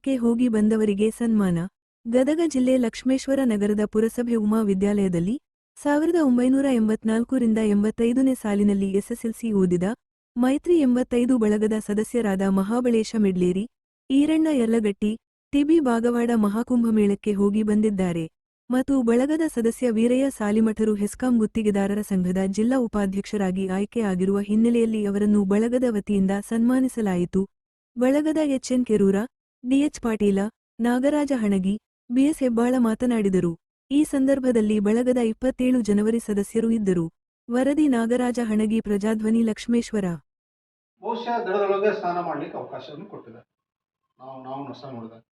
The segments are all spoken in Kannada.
ಮೇಳಕ್ಕೆ ಹೋಗಿ ಬಂದವರಿಗೆ ಸನ್ಮಾನ. ಗದಗ ಜಿಲ್ಲೆ ಲಕ್ಷ್ಮೇಶ್ವರ ನಗರದ ಪುರಸಭೆ ಉಮಾ ವಿದ್ಯಾಲಯದಲ್ಲಿ 1984 ರಿಂದ 85ನೇ ಸಾಲಿನಲ್ಲಿ ಎಸ್ಎಸ್ಎಲ್ಸಿ ಓದಿದ ಮೈತ್ರಿ 85 ಬಳಗದ ಸದಸ್ಯರಾದ ಮಹಾಬಳೇಶ ಮಿಡ್ಲೇರಿ, ಈರಣ್ಣ ಯರ್ಲಗಟ್ಟಿ, ಟಿಬಿ ಬಾಗವಾಡ ಮಹಾಕುಂಭಮೇಳಕ್ಕೆ ಹೋಗಿ ಬಂದಿದ್ದಾರೆ. ಮತ್ತು ಬಳಗದ ಸದಸ್ಯ ವೀರಯ್ಯ ಸಾಲಿಮಠರು ಹೆಸ್ಕಾಂ ಗುತ್ತಿಗೆದಾರರ ಸಂಘದ ಜಿಲ್ಲಾ ಉಪಾಧ್ಯಕ್ಷರಾಗಿ ಆಯ್ಕೆ ಆಗಿರುವ ಹಿನ್ನೆಲೆಯಲ್ಲಿ ಅವರನ್ನು ಬಳಗದ ವತಿಯಿಂದ ಸನ್ಮಾನಿಸಲಾಯಿತು. ಬಳಗದ HN Kerur, DH Patil, Nagaraj Hanagi, BS Hebbal ಮಾತನಾಡಿದರು. ಈ ಸಂದರ್ಭದಲ್ಲಿ ಬಳಗದ 27 ಜನವರಿ ಸದಸ್ಯರು ಇದ್ದರು. ವರದಿ ನಾಗರಾಜ ಹಣಗಿ, ಪ್ರಜಾಧ್ವನಿ, ಲಕ್ಷ್ಮೇಶ್ವರ. ಬಹುಶಃ ದಡದೊಳಗೆ ಸ್ನಾನ ಮಾಡ್ಲಿಕ್ಕೆ ಅವಕಾಶವನ್ನು ಕೊಟ್ಟಿದ್ದಾರೆ. ನಾವು ನಷ್ಟ ನೋಡಿದಾಗ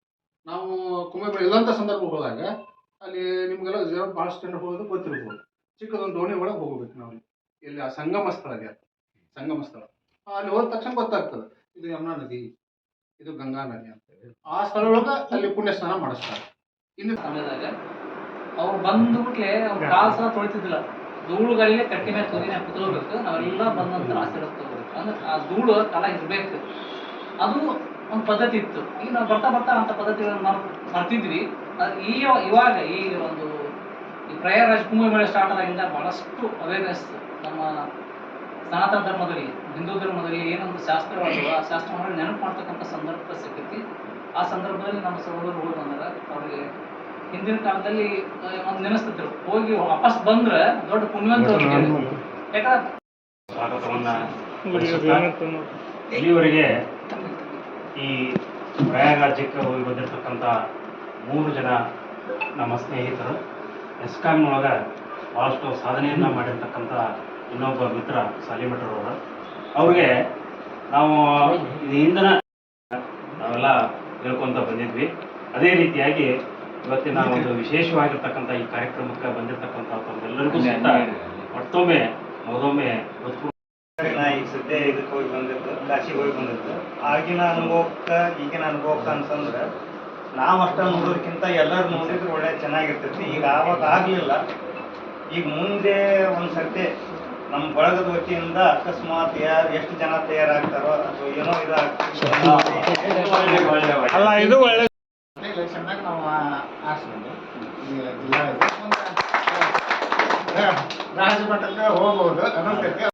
ನಾವು ಕುಂಭಮೇಳ ಇಲ್ಲಂತ ಸಂದರ್ಭ ಹೋದಾಗ ಅಲ್ಲಿ ನಿಮ್ಗೆಲ್ಲ ಭಾಳಷ್ಟು ಜನ ಹೋಗೋದು ಗೊತ್ತಿರ್ಬೋದು. ಚಿಕ್ಕದೊಂದು ದೋಣಿ ಒಳಗೆ ಹೋಗ್ಬೇಕು ನಾವು. ಇಲ್ಲಿ ಆ ಸಂಗಮ ಸ್ಥಳ ಇದೆ, ಸಂಗಮ ಸ್ಥಳ. ಅಲ್ಲಿ ಹೋದ ತಕ್ಷಣ ಗೊತ್ತಾಗ್ತದೆ ಇದು ಯಮುನಾ ನದಿ, ಇದು ಗಂಗಾ ನದಿ ಅಂತೇಳಿ. ಆ ಸ್ಥಳ ಒಳಗೆ ಅಲ್ಲಿ ಪುಣ್ಯ ಸ್ನಾನ ಮಾಡಿಸ್ತಾರೆ. ಇನ್ನು ಸಮಯದಾಗ ಅವ್ರು ಬಂದ್ಬಿಟ್ಲೆ ಅವ್ರ ಕಾಲು ಸಹ ತೊಳಿತಿದ್ದಿಲ್ಲ. ಧೂಳುಗಳಿಗೆ ಕಟ್ಟಿ ಮೇಲೆ ತೊರಿನ ಕುತ್ಕೋಬೇಕು. ನಾವೆಲ್ಲ ಬಂದಂತ ಆಶೀರ್ವಾದ ತಗೋಬೇಕು. ಅಂದ್ರೆ ಆ ಧೂಳು ತಳ ಇರ್ಬೇಕು. ಅದು ಒಂದು ಪದ್ಧತಿ ಇತ್ತು. ಈಗ ನಾವು ಬರ್ತಾ ಬರ್ತಾ ಅಂತ ಪದ್ಧತಿಗಳನ್ನು ಮಾಡ್ತಿದ್ವಿ. ಅದು ಇವಾಗ ಈ ಒಂದು ಈ ಪ್ರಯಾಗರಾಜ್ ಕುಂಭಮೇಳ ಸ್ಟಾರ್ಟ್ ಆದಾಗಿಂದ ಬಹಳಷ್ಟು ಅವೇರ್ನೆಸ್ ನಮ್ಮ ಸನಾತನ ಧರ್ಮದಲ್ಲಿ, ಹಿಂದೂ ಧರ್ಮದಲ್ಲಿ ಏನೊಂದು ಶಾಸ್ತ್ರಗಳು ಆ ಶಾಸ್ತ್ರವನ್ನು ನೆನಪು ಮಾಡ್ತಕ್ಕಂಥ ಸಂದರ್ಭ ಸಿಕ್ಕೈತಿ. ಆ ಸಂದರ್ಭದಲ್ಲಿ ನಮ್ಮ ಸಹೋದರರು ಹೋಗಿ ಬಂದಾಗ ಅವ್ರಿಗೆ ಹಿಂದಿನ ಕಾಲದಲ್ಲಿ ಒಂದು ನೆನೆಸ್ತಿದ್ರು, ಹೋಗಿ ವಾಪಸ್ ಬಂದ್ರೆ ದೊಡ್ಡ ಪುಣ್ಯವಂತ. ಯಾಕಂದ್ರೆ ಇಲ್ಲಿವರೆಗೆ ಈ ಪ್ರಯಾಗರಾಜ್ಯಕ್ಕೆ ಹೋಗಿ ಬಂದಿರತಕ್ಕಂಥ 3 ಜನ ನಮ್ಮ ಸ್ನೇಹಿತರು ಎಸ್ಕಾಂನೊಳಗೆ ಭಾಳಷ್ಟು ಸಾಧನೆಯನ್ನು ಮಾಡಿರ್ತಕ್ಕಂಥ ಇನ್ನೊಬ್ಬ ಮಿತ್ರ ಸಾಲಿಮಠರವರು. ಅವ್ರಿಗೆ ನಾವು ಹಿಂದಿನ ನಾವೆಲ್ಲ ಹೇಳ್ಕೊತ ಬಂದಿದ್ವಿ. ಅದೇ ರೀತಿಯಾಗಿ ಇವತ್ತಿನ ಒಂದು ವಿಶೇಷವಾಗಿರ್ತಕ್ಕಂಥ ಈ ಕಾರ್ಯಕ್ರಮಕ್ಕೆ ಬಂದಿರತಕ್ಕಂಥ ತಮ್ಮೆಲ್ಲರಿಗೂ ಸಹಿತ ಮತ್ತೊಮ್ಮೆ ಈಗ ಸದ್ಯ ಇದಕ್ಕೆ ಹೋಗಿ ಬಂದಿದ್ದು, ಕಾಶಿಗೆ ಹೋಗಿ ಬಂದಿದ್ದು. ಆಗಿನ ಅನುಭವಕ್ಕೆ ಈಗಿನ ಅನುಭವಕ್ಕೆ ಅಂತಂದ್ರೆ ನಾವು ಅಷ್ಟ ನೋಡೋದಕ್ಕಿಂತ ಎಲ್ಲರೂ ನೋಡಿದ್ರೆ ಒಳ್ಳೆ ಚೆನ್ನಾಗಿರ್ತೈತಿ. ಈಗ ಆವಾಗ ಆಗಲಿಲ್ಲ. ಈಗ ಮುಂದೆ ಒಂದು ಸರ್ತಿ ನಮ್ಮ ಬಳಗದ ವತಿಯಿಂದ ಅಕಸ್ಮಾತ್ ಎಷ್ಟು ಜನ ತಯಾರಾಗ್ತಾರೋ ಅಥವಾ ಏನೋ ಎಲೆಕ್ಷನ್ದಾಗ ನಾವು ಆರಿಸ್ಬೋದು. ಜಿಲ್ಲಾ ರಾಜಮಟ್ಟಕ್ಕೆ ಹೋಗ್ಬೋದು ಅನ್ನೋದಕ್ಕೆ